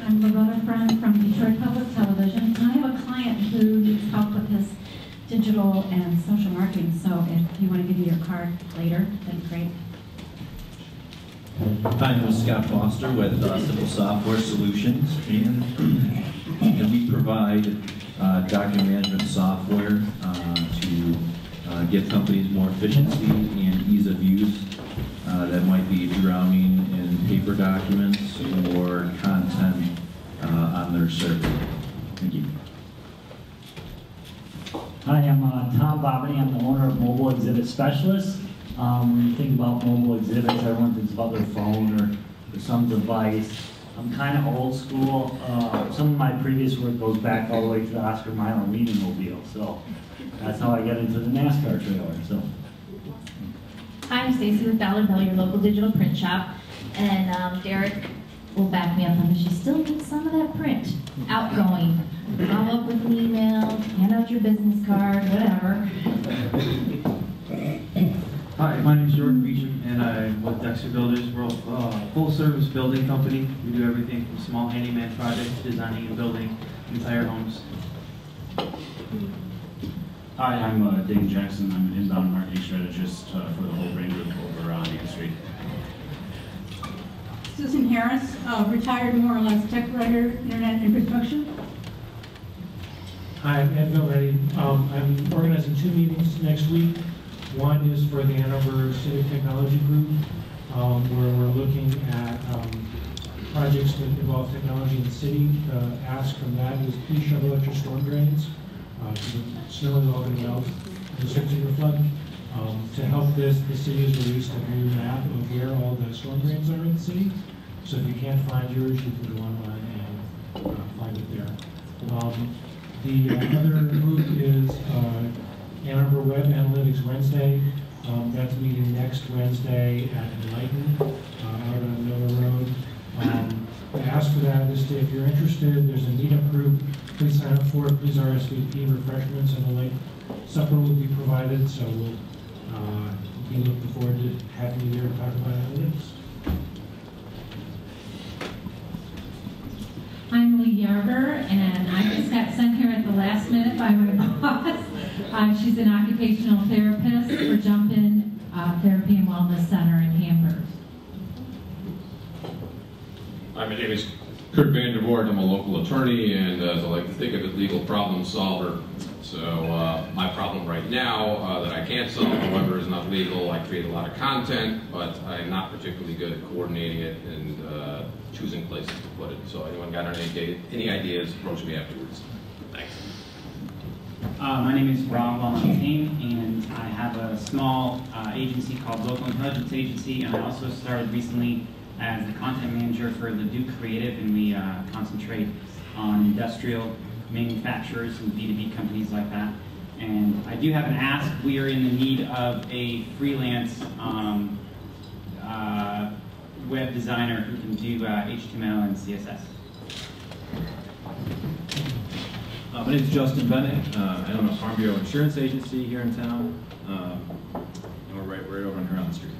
Speaker 8: I'm Loretta Friend from Detroit Public Television. I have a client who needs help with his digital and social marketing, so if you want to give me your card later, that'd be great.
Speaker 23: I'm Scott Foster with Civil Software Solutions, and we provide document management software to give companies more efficiency and ease of use. That might be drowning in paper documents or content on their server. Thank you.
Speaker 24: Hi, I'm Tom Bobany. I'm the owner of Mobile Exhibit Specialists. When you think about mobile exhibits, everyone thinks about their phone or some device. I'm kind of old school. Some of my previous work goes back all the way to the Oscar Mayer meeting mobile, so that's how I got into the NASCAR trailer. So.
Speaker 7: Hi, I'm Stacy with Dollar Bill, your local digital print shop, and Derek will back me up on this. You still need some of that print, outgoing. Follow up with an email, hand out your business card, whatever.
Speaker 25: Hi, my name is Jordan Beecham, and I'm with Dexter Builders. We're a full-service building company. We do everything from small handyman projects, designing and building entire homes.
Speaker 24: Hi, I'm Dave Jackson. I'm an inbound marketing strategist for the whole Brain Group over on Main Street.
Speaker 8: Susan Harris, retired more or less tech writer, internet infrastructure.
Speaker 26: Hi, I'm Ed Vilretti. I'm organizing 2 meetings next week. One is for the Ann Arbor Civic Technology Group, where we're looking at projects that involve technology in the city. The ask from that is please shovel out your storm drains. The snow is all going to melt, the streets are going to flood. To help this, the city has released a new map of where all the storm drains are in the city. So if you can't find yours, you can go online and find it there. The other group is Ann Arbor Web Analytics Wednesday. That's meeting next Wednesday at Enlighten out on Miller Road. The ask for that is if you're interested, there's a meetup group. Please sign up for it. Please RSVP. Refreshments and the link. Supper will be provided, so we'll be looking forward to having you there to talk about analytics.
Speaker 8: I'm Lee Arbor, and I just got sent here at the last minute by my boss. She's an occupational therapist for Jump-In Therapy and Wellness Center in Hamburg.
Speaker 1: Hi, my name is Kurt Vandervoort. I'm a local attorney, and as I like to think of it, legal problem solver. So my problem right now that I can't solve, however, is not legal. I create a lot of content, but I'm not particularly good at coordinating it and choosing places to put it. So anyone got any ideas, approach me afterwards. Thanks.
Speaker 3: My name is Rob Valentine, and I have a small agency called Local Intelligence Agency, and I also started recently as the content manager for the Duke Creative, and we concentrate on industrial manufacturers and B2B companies like that. And I do have an ask. We are in the need of a freelance web designer who can do HTML and CSS.
Speaker 23: My name is Justin Bennett. I own a Farm Bureau insurance agency here in town. And we're right over on Huron Street.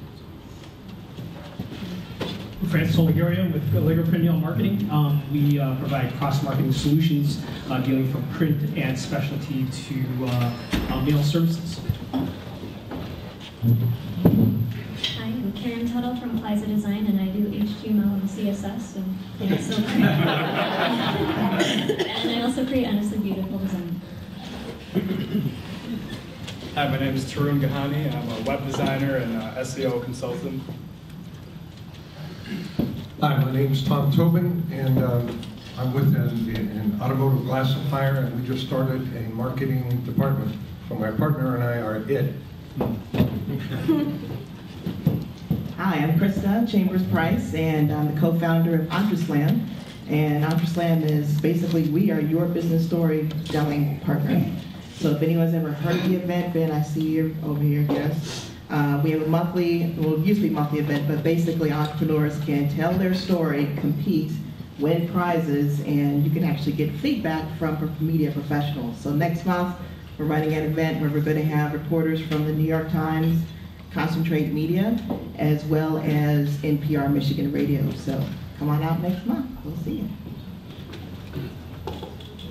Speaker 5: Francis Oligario with Allegro Print Mail Marketing. We provide cross-marketing solutions dealing from print and specialty to mail services.
Speaker 6: Hi, I'm Karen Tuttle from Plaza Design, and I do HTML and CSS, and it's so great. And I also create honestly beautiful design.
Speaker 9: Hi, my name is Tarun Gahani. I'm a web designer and SEO consultant.
Speaker 17: Hi, my name is Tom Tobin, and I'm with an automotive glass supplier, and we just started a marketing department. So my partner and I are it.
Speaker 27: Hi, I'm Krista Chambers Price, and I'm the co-founder of Entreslam. And Entreslam is basically, we are your business story telling partner. So if anyone's ever heard of the event, Ben, I see you over here, yes. We have a monthly, well, it used to be a monthly event, but basically entrepreneurs can tell their story, compete, win prizes, and you can actually get feedback from media professionals. So next month, we're running an event where we're going to have reporters from the New York Times, Concentrate Media, as well as NPR Michigan Radio. So come on out next month. We'll see you.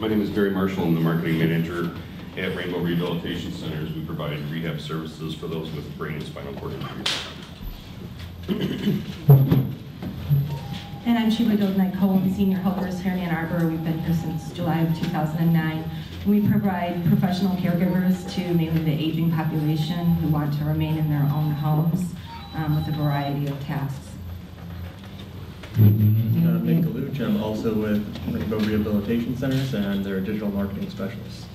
Speaker 28: My name is Barry Marshall. I'm the marketing manager at Rainbow Rehabilitation Centers. We provide rehab services for those with brain and spinal cord injuries.
Speaker 29: And I'm Sheila Dodnick-Cole, senior helpers here in Ann Arbor. We've been here since July of 2009. We provide professional caregivers to mainly the aging population who want to remain in their own homes with a variety of tasks.
Speaker 30: Nick Galuch. I'm also with Rainbow Rehabilitation Centers and their digital marketing specialists.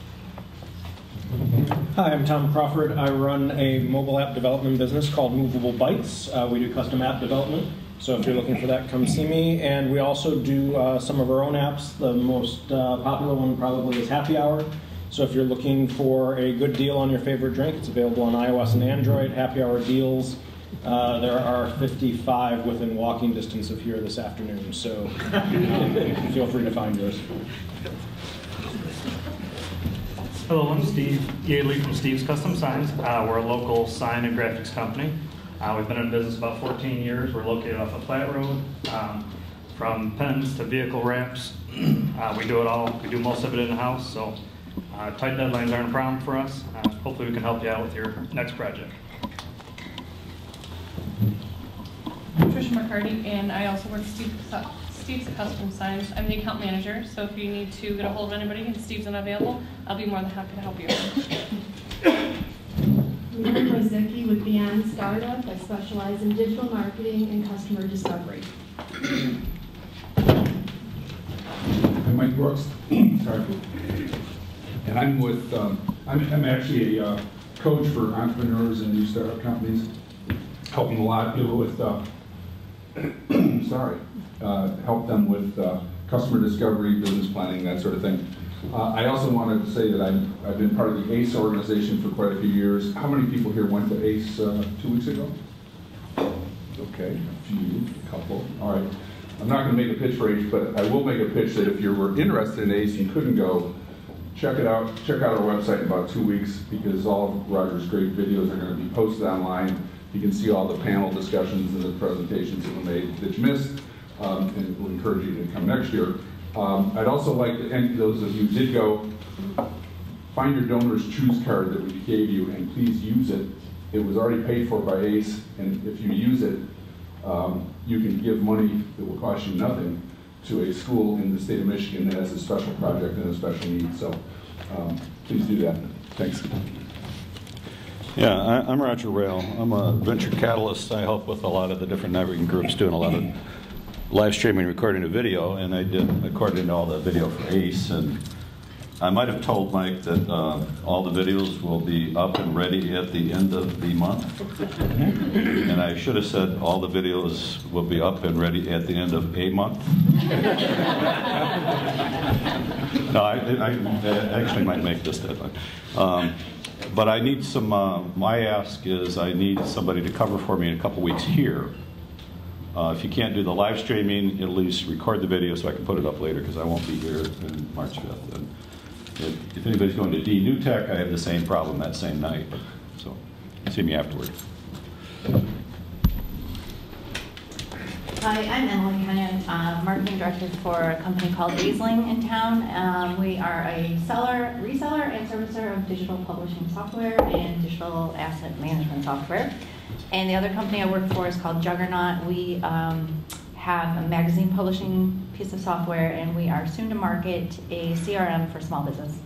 Speaker 9: Hi, I'm Tom Crawford. I run a mobile app development business called Movable Bytes. We do custom app development. So if you're looking for that, come see me. And we also do some of our own apps. The most popular one probably is Happy Hour. So if you're looking for a good deal on your favorite drink, it's available on iOS and Android. Happy Hour deals. There are 55 within walking distance of here this afternoon. So feel free to find yours.
Speaker 31: Hello, I'm Steve Yaley from Steve's Custom Signs. We're a local sign and graphics company. We've been in business about 14 years. We're located off of Platte Road. From pens to vehicle wraps, we do it all. We do most of it in-house, so tight deadlines aren't a problem for us. Hopefully we can help you out with your next project.
Speaker 32: I'm Trisha McCarty, and I also work at Steve's Custom Signs. I'm the account manager, so if you need to get a hold of anybody and Steve's unavailable, I'll be more than happy to help you.
Speaker 33: I'm Zeki with Beyond Startup. I specialize in digital marketing and customer discovery.
Speaker 34: I'm Mike Brooks. Sorry. And I'm with, I'm actually a coach for entrepreneurs and new startup companies, helping a lot of people with, help them with customer discovery, business planning, that sort of thing. I also wanted to say that I've been part of the ACE organization for quite a few years. How many people here went to ACE 2 weeks ago? Okay, a few, a couple. All right. I'm not going to make a pitch for ACE, but I will make a pitch that if you were interested in ACE and couldn't go, check it out. Check out our website in about 2 weeks, because all of Roger's great videos are going to be posted online. You can see all the panel discussions and the presentations that were made that you missed, and we'll encourage you to come next year. I'd also like to, and those of you who did go, find your donor's choose card that we gave you and please use it. It was already paid for by ACE, and if you use it, you can give money that will cost you nothing to a school in the state of Michigan that has a special project and a special need. So please do that. Thanks.
Speaker 2: Yeah, I'm Roger Rayle. I'm a venture catalyst. I help with a lot of the different networking groups doing a lot of live streaming, recording a video, and I coordinated all the video for ACE. And I might have told Mike that all the videos will be up and ready at the end of the month. And I should have said all the videos will be up and ready at the end of a month. No, I actually might make this deadline. But I need some, my ask is I need somebody to cover for me in a couple weeks here. If you can't do the live streaming, at least record the video so I can put it up later, because I won't be here on March 5th. And if anybody's going to D New Tech, I have the same problem that same night. So see me afterward.
Speaker 7: Hi, I'm Emily Kenyon, marketing director for a company called Riesling in town. We are a reseller, and servicer of digital publishing software and digital asset management software. And the other company I work for is called Juggernaut. We have a magazine publishing piece of software, and we are soon to market a CRM for small business.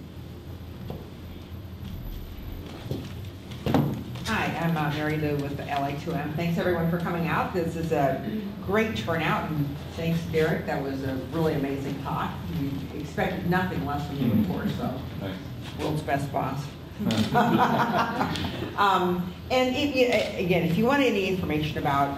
Speaker 4: Hi, I'm Mary Lou with the LA2M. Thanks everyone for coming out. This is a great turnout, and thanks Derek. That was a really amazing talk. We expected nothing less from you, of course, so world's best boss. And if you want any information about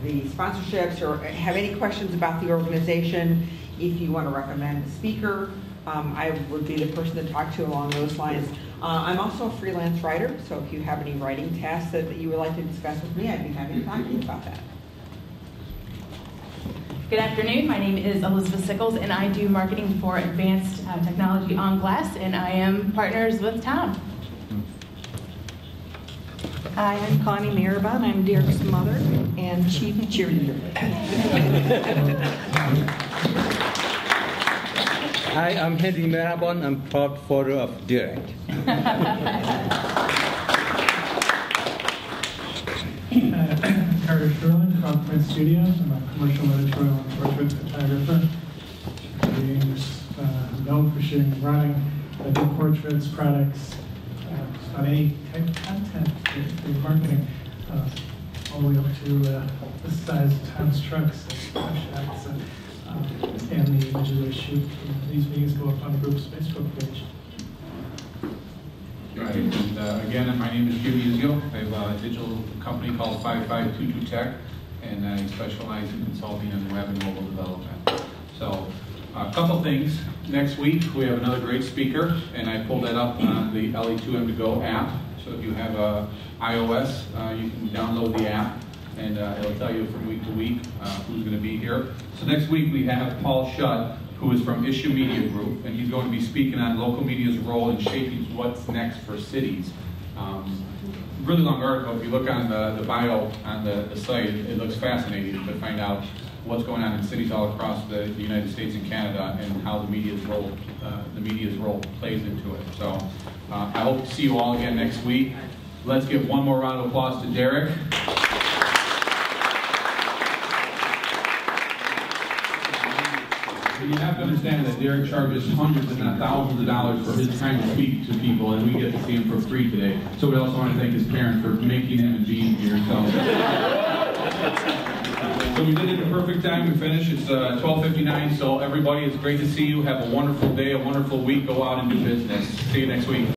Speaker 4: the sponsorships or have any questions about the organization, if you want to recommend a speaker, I would be the person to talk to along those lines. I'm also a freelance writer, so if you have any writing tasks that you would like to discuss with me, I'd be happy to talk to you about that.
Speaker 10: Good afternoon, my name is Elizabeth Sickles, and I do marketing for advanced technology on glass, and I am partners with Tom.
Speaker 11: Hi, I'm Connie Mehraban. I'm Derek's mother and chief cheerleader.
Speaker 12: Hi, I'm Henry Mehraban. I'm proud father of Derek.
Speaker 13: Carter Sherlin from Print Studios. I'm a commercial editorial and portrait photographer. Being known for shooting and running, I do portraits, products, on any type of content for marketing, all the way up to the size of Tom's trucks, shots, and the images I shoot. These videos go up on the group's Facebook page.
Speaker 14: Right, and again, my name is Jimmy Izio. I have a digital company called 5522 Tech, and I specialize in consulting on web and mobile development. So, a couple things. Next week, we have another great speaker, and I pulled that up on the LA2M to Go app. So if you have iOS, you can download the app, and it'll tell you from week to week who's going to be here. So next week, we have Paul Schutt, who is from Issue Media Group, and he's going to be speaking on local media's role in shaping what's next for cities. Really long article. If you look on the bio on the site, it looks fascinating to find out what's going on in cities all across the United States and Canada, and how the media's role plays into it. So I hope to see you all again next week. Let's give one more round of applause to Derek. You have to understand that Derek charges hundreds if not thousands of dollars for his time to speak to people, and we get to see him for free today. So we also want to thank his parents for making him and being here. So we did it at the perfect time. We finished. It's 12:59. So everybody, it's great to see you. Have a wonderful day, a wonderful week. Go out and do business. See you next week.